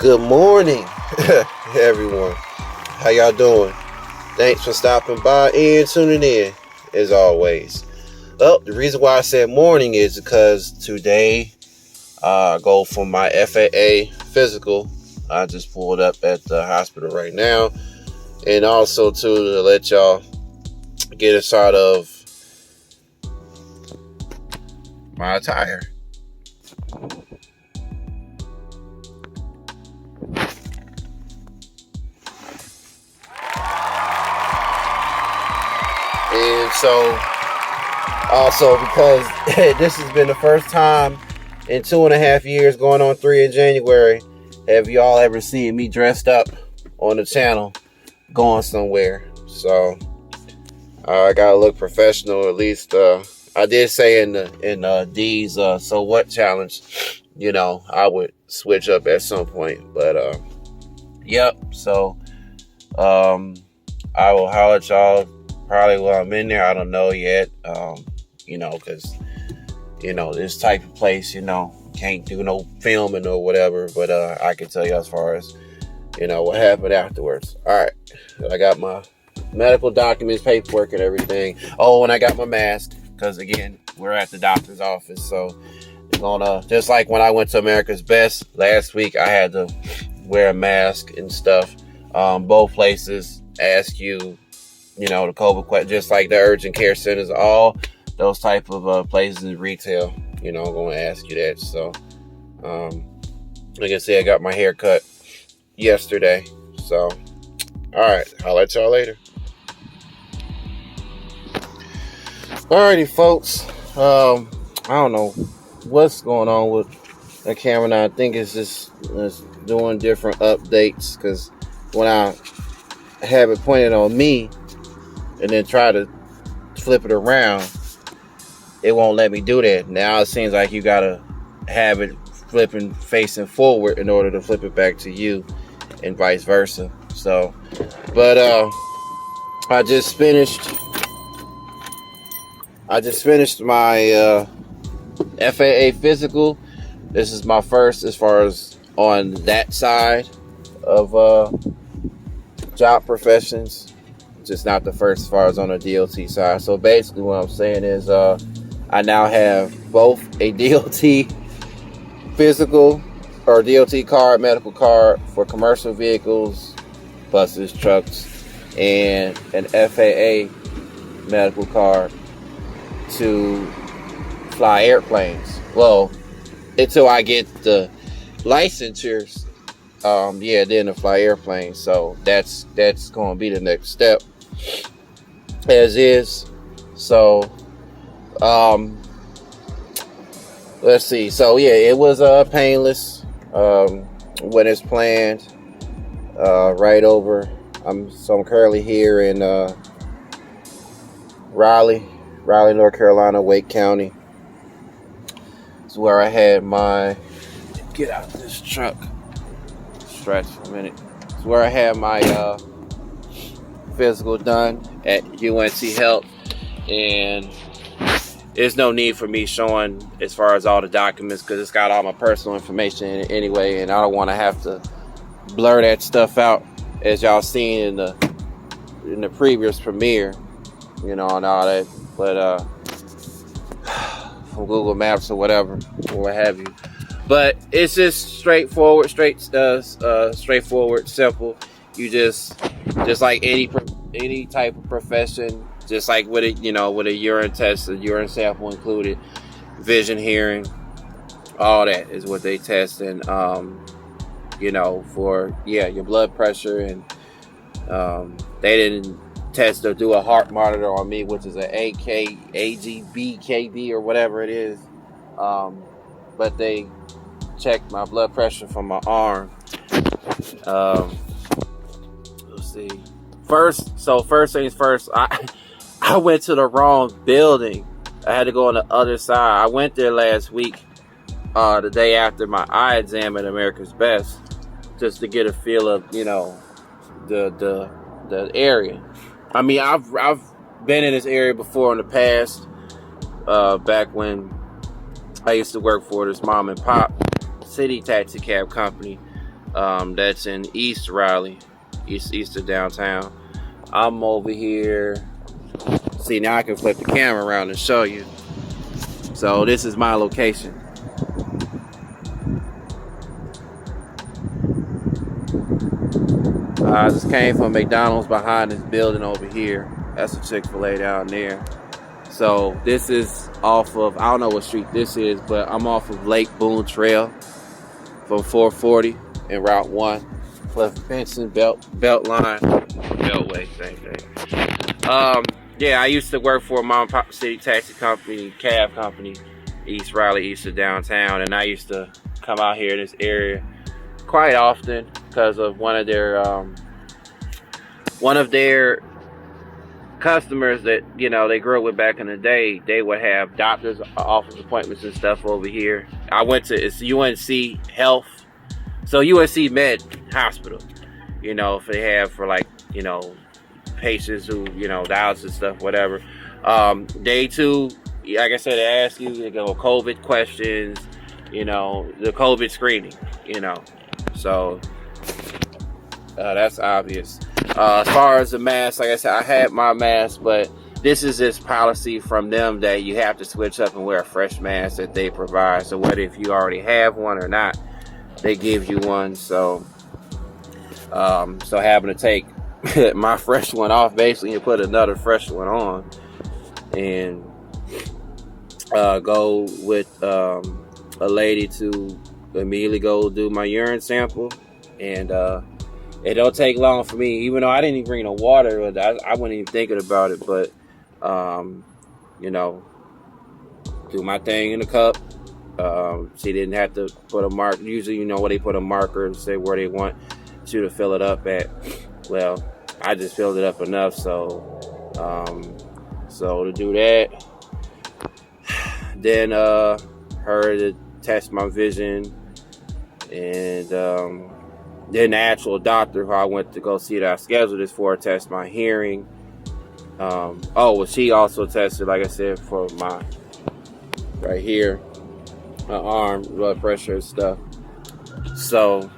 Good morning, everyone. How y'all doing? Thanks for stopping by and tuning in, as always. Well, the reason why I said morning is because today I go for my FAA physical. I just pulled up at the hospital right now. And also, too, to let y'all get inside of my attire. And so, also because this has been the first time in 2.5 years, going on 3 in January, have y'all ever seen me dressed up on the channel going somewhere. So I gotta look professional. At least I did say in D's so what challenge, I would switch up at some point. But yep. So I will holler at y'all probably while I'm in there. I don't know yet. Because this type of place, can't do no filming or whatever. But I can tell you as far as what happened afterwards. All right, I got my medical documents, paperwork, and everything. Oh, and I got my mask because again, we're at the doctor's office, so just like when I went to America's Best last week, I had to wear a mask and stuff. Both places ask you, the COVID question, just like the urgent care centers, all those type of places in retail, I'm going to ask you that. So, like I said, I got my hair cut yesterday. So, all right, I'll let y'all later. Alrighty, folks. I don't know what's going on with the camera now. I think it's doing different updates because when I have it pointed on me and then try to flip it around, it won't let me do that. Now it seems like you gotta have it flipping facing forward in order to flip it back to you, and vice versa. So, but I just finished my FAA physical. This is my first as far as on that side of job professions. Just not the first as far as on the DOT side. So basically what I'm saying is I now have both a DOT physical or DOT card, medical card for commercial vehicles, buses, trucks, and an FAA medical card to fly airplanes. Well, until I get the licensures, then to fly airplanes. So that's going to be the next step, as is. So let's see. So yeah, it was painless when it's planned. Right over. I'm currently here in Raleigh, North Carolina, Wake County. It's where I had my get out of this truck. Stretch for a minute. It's where I had my physical done at UNC Health, and there's no need for me showing as far as all the documents because it's got all my personal information in it anyway, and I don't want to have to blur that stuff out as y'all seen in the previous premiere, and all that. But from Google Maps or whatever, or what have you. But it's just straightforward, simple. You just like any type of profession, just like with a urine test, a urine sample included, vision, hearing, all that is what they test, and for your blood pressure, and they didn't test or do a heart monitor on me, which is an AGB, KB, or whatever it is, but they checked my blood pressure from my arm. Let's see. First things first, I went to the wrong building. I had to go on the other side. I went there last week, the day after my eye exam at America's Best, just to get a feel of the area. I mean, I've been in this area before in the past, back when I used to work for this mom and pop city taxi cab company. That's in East Raleigh, east of downtown. I'm over here. See, now I can flip the camera around and show you. So this is my location. I just came from McDonald's behind this building over here. That's a Chick-fil-A down there. So this is off of, I don't know what street this is, but I'm off of Lake Boone Trail from 440 and Route 1. Cliff Benson, Beltline, Beltway, same thing. Yeah, I used to work for a mom and pop city taxi company, cab company, East Raleigh, east of downtown, and I used to come out here in this area quite often because of one of their customers that, you know, they grew up with back in the day. They would have doctor's office appointments and stuff over here. I went to, it's UNC Health, so UNC Med Hospital, you know, if they have for, like, you know, patients who, you know, dialysis stuff, whatever. Day two, like I said, they ask you go COVID questions, you know, the COVID screening, you know. So that's obvious. As far as the mask, like I said, I had my mask, but this is this policy from them that you have to switch up and wear a fresh mask that they provide. So whether if you already have one or not, they give you one. So so having to take my fresh one off basically and put another fresh one on, and go with a lady to immediately go do my urine sample. And it don't take long for me, even though I didn't even bring no water. I wasn't even thinking about it, but you know, do my thing in the cup. She didn't have to put a mark. Usually, you know, where they put a marker and say where they want you to fill it up at. Well, I just filled it up enough, so to do that, then her to test my vision, and then the actual doctor who I went to go see that I scheduled this for test my hearing. Well, she also tested, like I said, for my right here, my arm, blood pressure and stuff. So,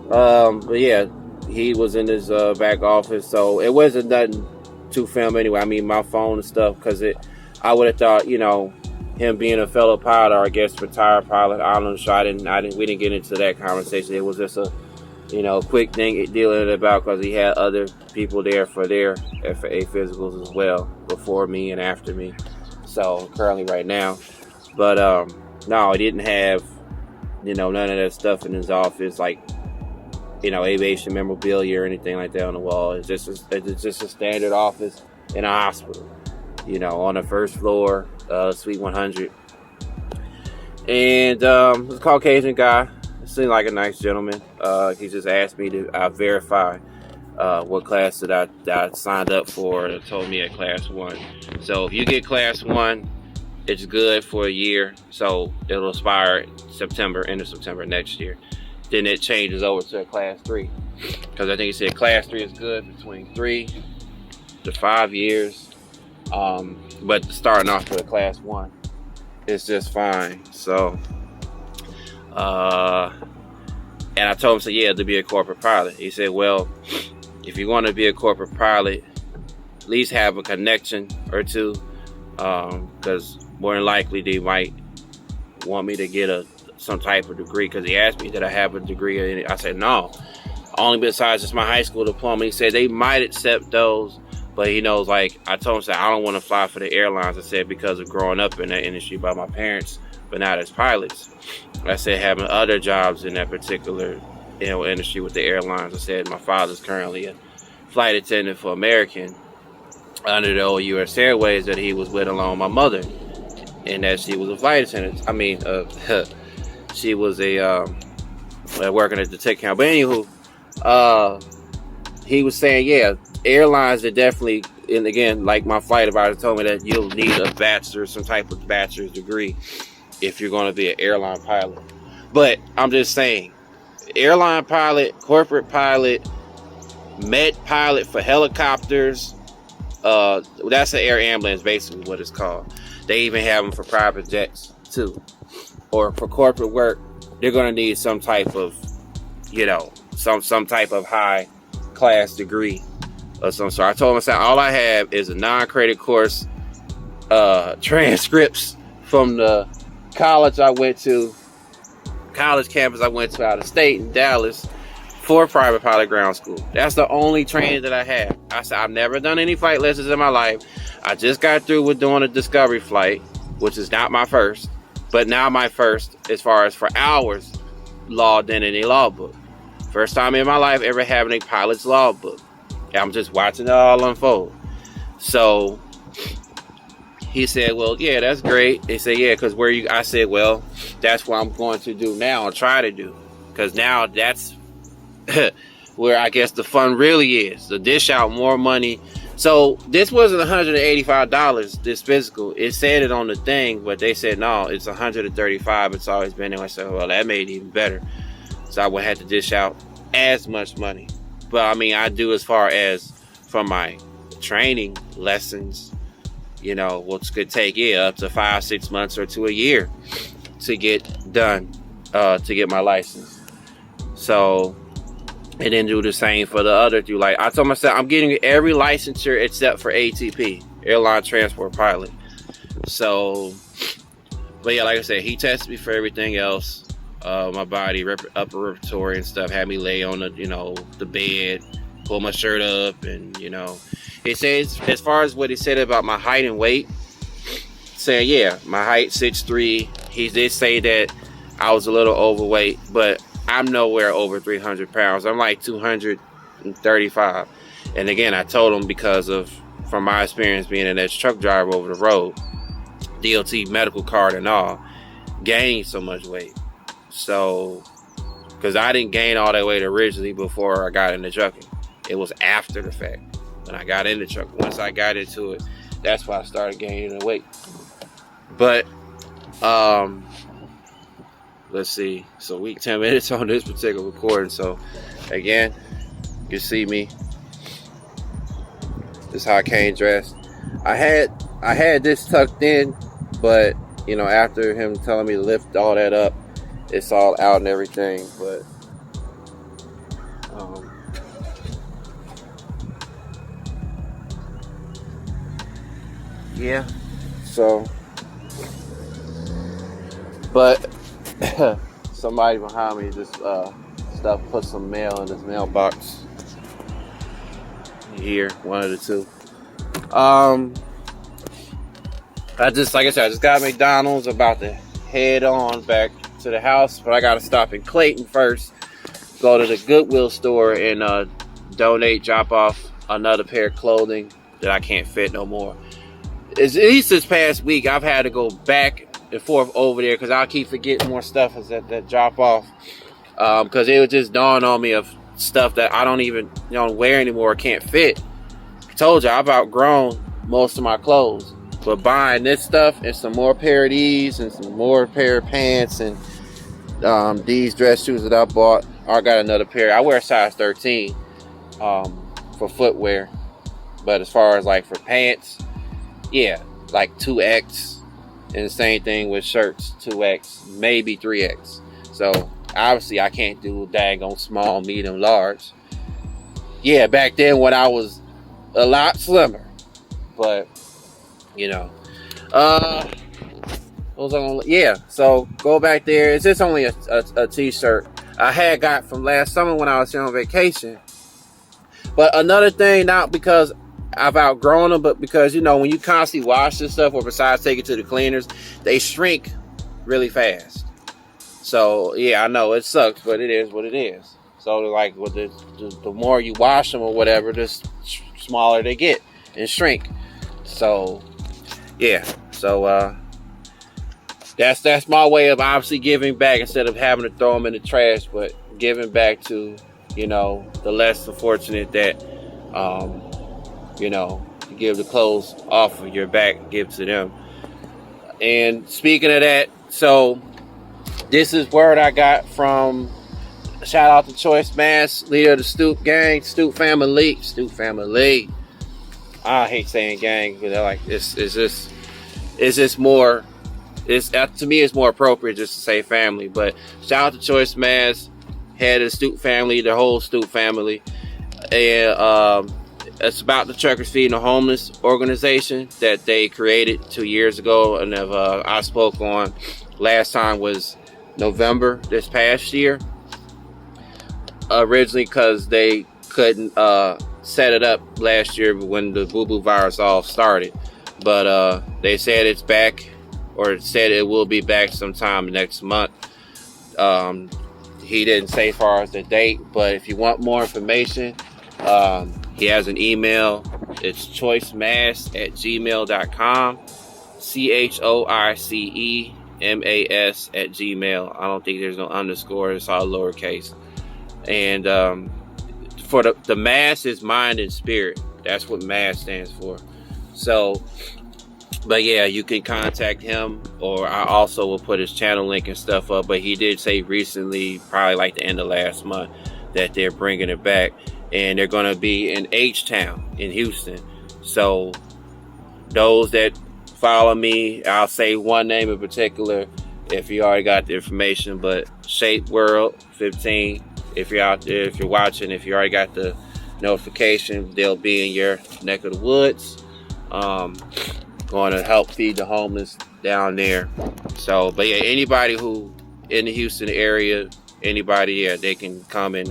but yeah, he was in his back office, so it wasn't nothing to film anyway. I mean, my phone and stuff, because I would have thought, you know, him being a fellow pilot, or I guess retired pilot, I don't know, so we didn't get into that conversation. It was just a, you know, quick thing dealing about, because he had other people there for their FAA physicals as well, before me and after me. So currently right now, but no, he didn't have, you know, none of that stuff in his office, like, you know, aviation memorabilia or anything like that on the wall. It's just a standard office in a hospital, you know, on the first floor, Suite 100. And this Caucasian guy seemed like a nice gentleman. He just asked me to verify what class that I signed up for. It told me at class 1. So if you get class 1, it's good for a year. So it'll expire end of September next year. Then it changes over to a class 3. Because I think he said class 3 is good between 3 to 5 years. But starting off with a class 1, it's just fine. So, and I told him, so yeah, to be a corporate pilot. He said, well, if you want to be a corporate pilot, at least have a connection or two, because more than likely they might want me to get some type of degree, because he asked me did I have a degree, and I said no, only besides just my high school diploma. He said they might accept those, but he knows, like, I told him, I don't want to fly for the airlines. I said, because of growing up in that industry by my parents, but not as pilots. I said, having other jobs in that particular, you know, industry with the airlines. I said, my father's currently a flight attendant for American under the old U.S. Airways that he was with, along with my mother, and that she was a flight attendant. I mean, she was working at the tech account. But anywho, he was saying, yeah, airlines are definitely, and again, like my flight advisor told me, that you'll need a bachelor's, some type of bachelor's degree if you're going to be an airline pilot. But I'm just saying, airline pilot, corporate pilot, med pilot for helicopters, that's an air ambulance, basically what it's called. They even have them for private jets too, or for corporate work. they're going to need some type of, you know, some type of high class degree of some sort. I told myself all I have is a non-credit course, transcripts from the college campus I went to out of state in Dallas for private pilot ground school. That's the only training that I have. I said I've never done any flight lessons in my life. I just got through with doing a discovery flight, which is not my first, but now my first as far as for hours logged in any logbook. First time in my life ever having a pilot's logbook. I'm just watching it all unfold. So he said, well, yeah, that's great. They said, yeah, because I said, well, that's what I'm going to do now and try to do. Because now that's where I guess the fun really is. To dish out more money. So this wasn't $185, this physical. It said it on the thing, but they said, no, it's $135. It's always been there. I said, well, that made it even better. So I would have to dish out as much money. But I mean, I do as far as from my training lessons, you know, which could take up to 5-6 months or to a year to get done, to get my license. So, and then do the same for the other two. Like I told myself, I'm getting every licensure except for ATP, Airline Transport Pilot. So, but yeah, like I said, he tested me for everything else. My body, upper respiratory and stuff, had me lay on the bed, pull my shirt up, and it says, as far as what he said about my height and weight, saying, yeah, my height 6'3". He did say that I was a little overweight, but I'm nowhere over 300 pounds. I'm like 235. And again, I told him from my experience being an ex-truck driver over the road, DOT medical card and all, gaining so much weight. So, because I didn't gain all that weight originally before I got into trucking. It was after the fact. When I got into trucking, once I got into it, that's why I started gaining the weight. But, let's see. So, week 10 minutes on this particular recording. So, again, you can see me. This is how I came dressed. I had this tucked in, but, after him telling me to lift all that up, it's all out and everything, but yeah. So, but somebody behind me just put some mail in his mailbox. Here, one of the two. I just got McDonald's, about to head on back to the house, but I gotta stop in Clayton first, go to the Goodwill store and drop off another pair of clothing that I can't fit no more. At least this past week I've had to go back and forth over there because I'll keep forgetting more stuff as that drop off, because it would just dawn on me of stuff that I don't even wear anymore, can't fit. I told you I've outgrown most of my clothes, but buying this stuff and some more pair of these and some more pair of pants and these dress shoes that I bought, I got another pair. I wear a size 13 for footwear, but as far as like for pants, yeah, like 2X, and the same thing with shirts, 2X, maybe 3X. So obviously I can't do daggone small, medium, large. Yeah, back then when I was a lot slimmer, but yeah, so go back there. It's just only a t-shirt I had got from last summer when I was here on vacation. But another thing, not because I've outgrown them, but because when you constantly wash this stuff, or besides take it to the cleaners, they shrink really fast. So yeah, I know it sucks, but it is what it is. So like with the more you wash them or whatever, the smaller they get and shrink. So yeah, so that's my way of obviously giving back, instead of having to throw them in the trash, but giving back to the less fortunate that to give the clothes off of your back, give to them. And speaking of that, so this is word I got from, shout out to Choice Mass, leader of the Stoop gang, STOOPFAMALay. I hate saying gang because they're like, it's just more it's to me it's more appropriate just to say family. But shout out to Choice Mass, head of the Stoop family, the whole Stoop family, and it's about the Truckers Feeding the Homeless organization that they created 2 years ago, and I spoke on last time was November this past year. Originally, because they couldn't set it up last year when the boo-boo virus all started, but they said it's back, or said it will be back sometime next month. He didn't say as far as the date, but if you want more information, he has an email. It's choicemass@gmail.com. CHOICEMAS@gmail. I don't think there's no underscore. It's all lowercase. And for the mass is mind and spirit. That's what mass stands for. So, but yeah, you can contact him, or I also will put his channel link and stuff up. But he did say recently, probably like the end of last month, that they're bringing it back, and they're going to be in H-Town in Houston. So those that follow me, I'll say one name in particular if you already got the information, but Shape World 15, if you're out there, if you're watching, if you already got the notification, they'll be in your neck of the woods, going to help feed the homeless down there. So, but yeah, anybody who in the Houston area, anybody, yeah, they can come and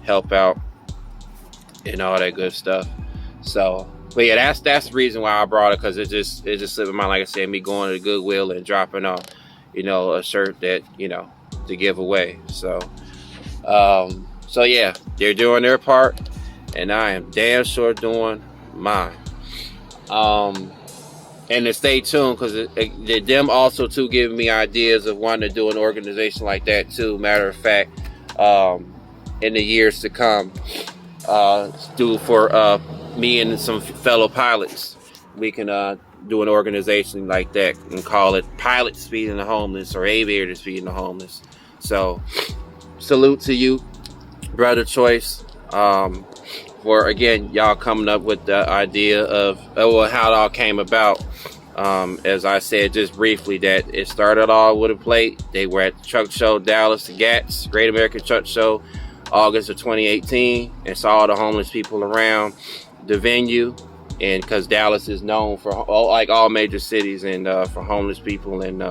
help out and all that good stuff. So, but yeah, that's the reason why I brought it, because it just slipped my mind, like I said, me going to the Goodwill and dropping off, a shirt that, to give away. So so yeah, they're doing their part, and I am damn sure doing mine. And to stay tuned, because them also too giving me ideas of wanting to do an organization like that too. Matter of fact, in the years to come, do for me and some fellow pilots, we can do an organization like that and call it Pilots Feeding the Homeless, or Aviators Feeding the Homeless. So salute to you, Brother Choice, for again y'all coming up with the idea of how it all came about. As I said just briefly, that it started all with a plate. They were at the Truck Show Dallas, the GATS, Great American Truck Show, August of 2018, and saw all the homeless people around the venue. And because Dallas is known for, like all major cities, and for homeless people, and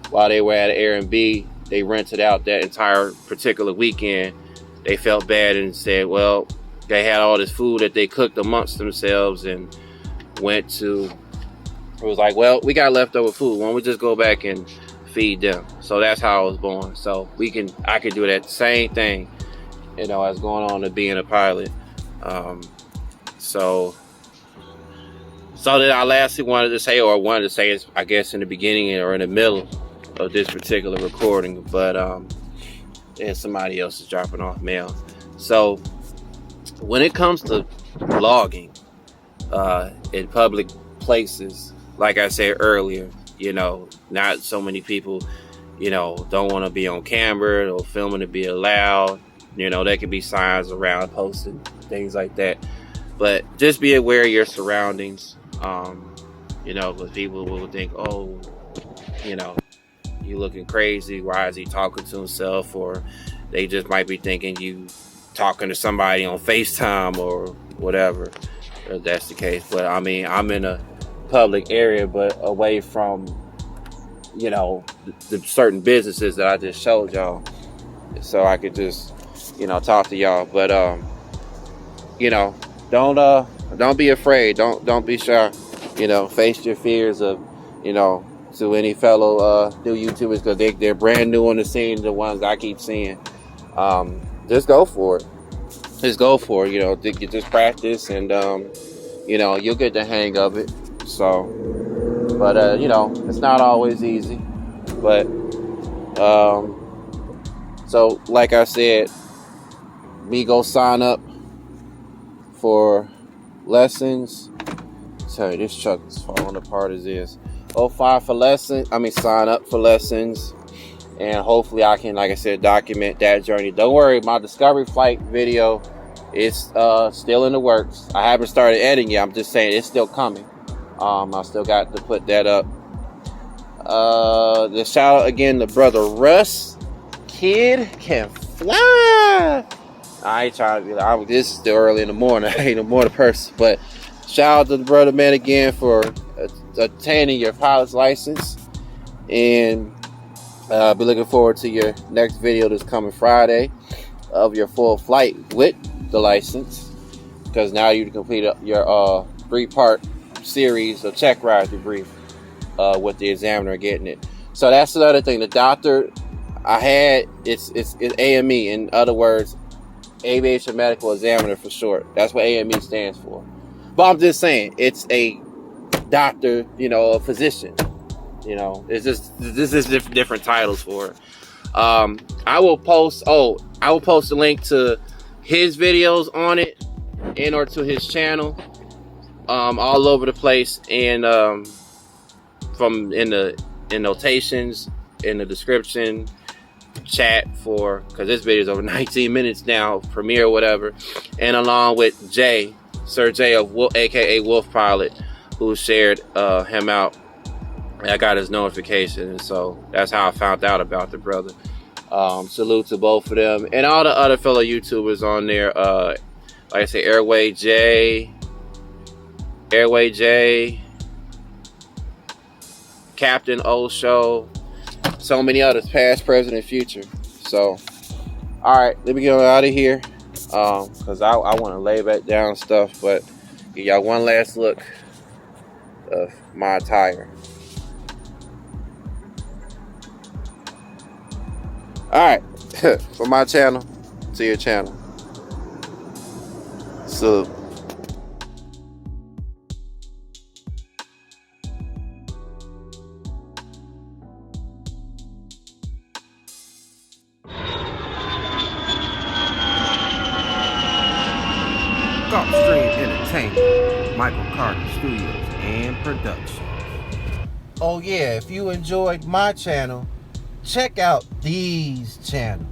while they were at Airbnb, they rented out that entire particular weekend. They felt bad and said, well, they had all this food that they cooked amongst themselves, and it was like, well, we got leftover food, why don't we just go back and feed them? So that's how I was born. So I could do that same thing, as going on to being a pilot. So that I lastly wanted to say is, I guess, in the beginning or in the middle of this particular recording, but and somebody else is dropping off mail. So when it comes to vlogging in public places, like I said earlier, not so many people, don't want to be on camera or filming to be allowed. There could be signs around posting, things like that. But just be aware of your surroundings. Because people will think, oh, you looking crazy. Why is he talking to himself? Or they just might be thinking you talking to somebody on FaceTime or whatever, if that's the case. But I mean, I'm in a public area, but away from, the certain businesses that I just showed y'all. So I could just, talk to y'all. But, don't be afraid. Don't be shy. Face your fears of, to any fellow new YouTubers, because they're brand new on the scene, the ones I keep seeing. Just go for it. Just go for it. You just practice, and you'll get the hang of it. So, but it's not always easy. But so like I said, me go sign up for lessons. Sorry, this truck is falling apart as is. 05 for lessons. Sign up for lessons, and hopefully I can, like I said, document that journey. Don't worry, my Discovery Flight video is still in the works. I haven't started editing yet. I'm just saying it's still coming. I still got to put that up. The shout out again to brother Russ. Kid can fly. I ain't trying to be like, this is still early in the morning. I ain't a morning person, but shout out to the brother man again for attaining your pilot's license, and be looking forward to your next video that's coming Friday of your full flight with the license, because now you complete your 3-part series of check ride debrief with the examiner getting it. So that's another thing. The doctor I had, it's AME, in other words, aviation medical examiner for short. That's what AME stands for. But I'm just saying, it's a doctor, a physician. It's just, this is different titles for it. I will post a link to his videos on it, and or to his channel, all over the place, and from in the notations, in the description, chat, because this video is over 19 minutes now, premiere or whatever, and along with Sir Jay of aka Wolf Pilot, who shared him out. I got his notification, and so that's how I found out about the brother. Salute to both of them and all the other fellow YouTubers on there. Like I say, Airway J, Captain O Show, so many others, past, present, and future. So, all right, let me get out of here, because I want to lay back down stuff, but give y'all one last look of my attire. All right, from my channel to your channel. So. Gulfstream Entertainment, Michael Carter Studios and Productions. Oh yeah, if you enjoyed my channel, check out these channels.